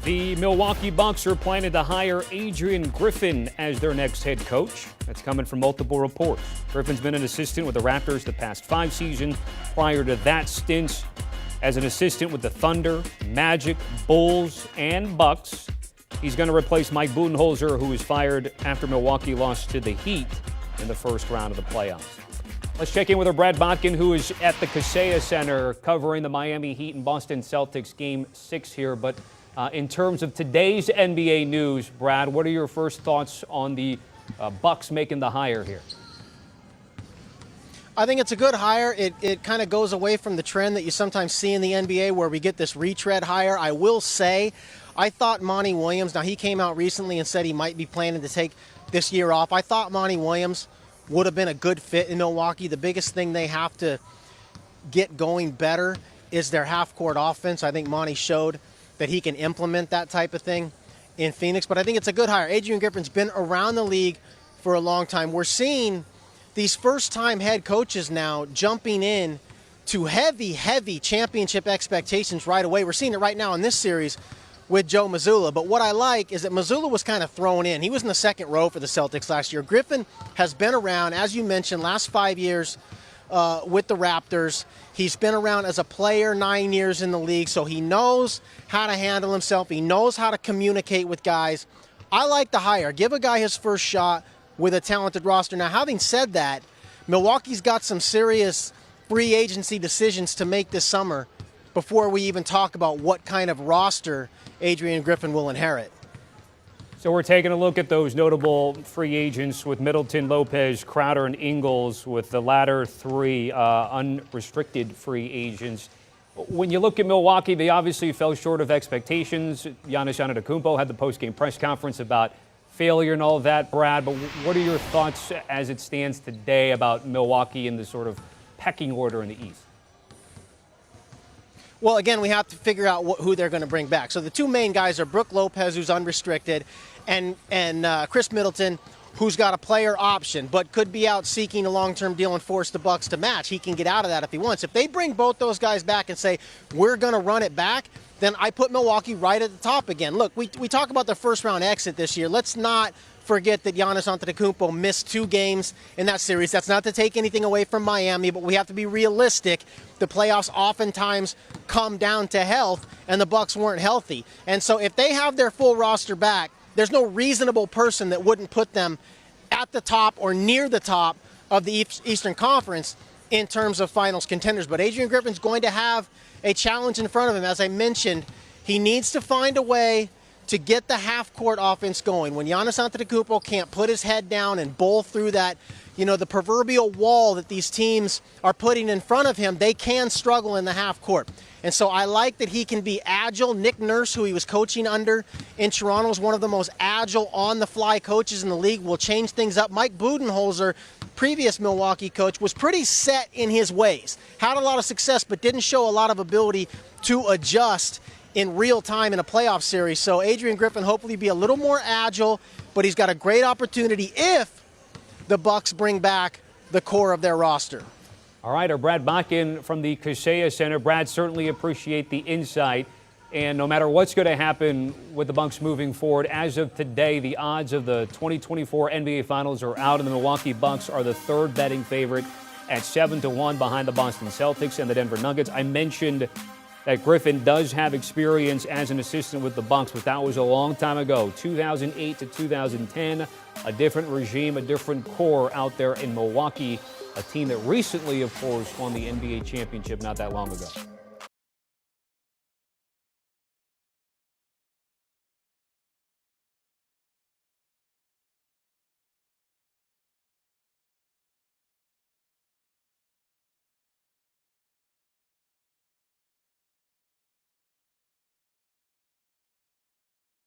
The Milwaukee Bucks are planning to hire Adrian Griffin as their next head coach. That's coming from multiple reports. Griffin's been an assistant with the Raptors the past 5 seasons. Prior to that stint as an assistant with the Thunder, Magic, Bulls, and Bucks. He's going to replace Mike Budenholzer, who was fired after Milwaukee lost to the Heat in the first round of the playoffs. Let's check in with our Brad Botkin, who is at the Kaseya Center covering the Miami Heat and Boston Celtics Game 6 here. But in terms of today's NBA news, Brad, what are your first thoughts on the Bucks making the hire here? I think it's a good hire. It kind of goes away from the trend that you sometimes see in the NBA where we get this retread hire. I will say, I thought Monty Williams, now he came out recently and said he might be planning to take this year off. I thought Monty Williams would have been a good fit in Milwaukee. The biggest thing they have to get going better is their half-court offense. I think Monty showed that he can implement that type of thing in Phoenix. But I think it's a good hire. Adrian Griffin's been around the league for a long time. We're seeing these first-time head coaches now jumping in to heavy championship expectations right away. We're seeing it right now in this series with Joe Mazzulla. But what I like is that Mazzulla was kind of thrown in. He was in the second row for the Celtics last year. Griffin has been around, as you mentioned, last 5 years with the Raptors. He's been around as a player 9 years in the league, so he knows how to handle himself. He knows how to communicate with guys. I like the hire. Give a guy his first shot with a talented roster. Now, having said that, Milwaukee's got some serious free agency decisions to make this summer before we even talk about what kind of roster Adrian Griffin will inherit. So we're taking a look at those notable free agents with Middleton, Lopez, Crowder, and Ingles, with the latter 3 unrestricted free agents. When you look at Milwaukee, they obviously fell short of expectations. Giannis Antetokounmpo had the post-game press conference about failure and all of that, Brad. But what are your thoughts as it stands today about Milwaukee in the sort of pecking order in the East? Well, again, we have to figure out who they're going to bring back. So the 2 main guys are Brook Lopez, who's unrestricted, and Chris Middleton, who's got a player option, but could be out seeking a long-term deal and force the Bucks to match. He can get out of that if he wants. If they bring both those guys back and say, we're going to run it back, then I put Milwaukee right at the top again. Look, we talk about the first-round exit this year. Let's not forget that Giannis Antetokounmpo missed 2 games in that series. That's not to take anything away from Miami, but we have to be realistic. The playoffs oftentimes come down to health, and the Bucks weren't healthy. And so if they have their full roster back, there's no reasonable person that wouldn't put them at the top or near the top of the Eastern Conference in terms of finals contenders. But Adrian Griffin's going to have a challenge in front of him. As I mentioned, he needs to find a way to get the half-court offense going. When Giannis Antetokounmpo can't put his head down and bowl through that, the proverbial wall that these teams are putting in front of him, they can struggle in the half-court. And so I like that he can be agile. Nick Nurse, who he was coaching under in Toronto, is one of the most agile on-the-fly coaches in the league, will change things up. Mike Budenholzer, previous Milwaukee coach, was pretty set in his ways. Had a lot of success, but didn't show a lot of ability to adjust in real time in a playoff series. So Adrian Griffin hopefully be a little more agile, but he's got a great opportunity if the Bucks bring back the core of their roster. All right, our Brad Botkin from the Kaseya Center. Brad, certainly appreciate the insight. And no matter what's going to happen with the Bucks moving forward, as of today, the odds of the 2024 NBA Finals are out, and the Milwaukee Bucks are the 3rd betting favorite at 7-1 behind the Boston Celtics and the Denver Nuggets. I mentioned that Griffin does have experience as an assistant with the Bucks, but that was a long time ago, 2008 to 2010, a different regime, a different core out there in Milwaukee, a team that recently, of course, won the NBA championship not that long ago.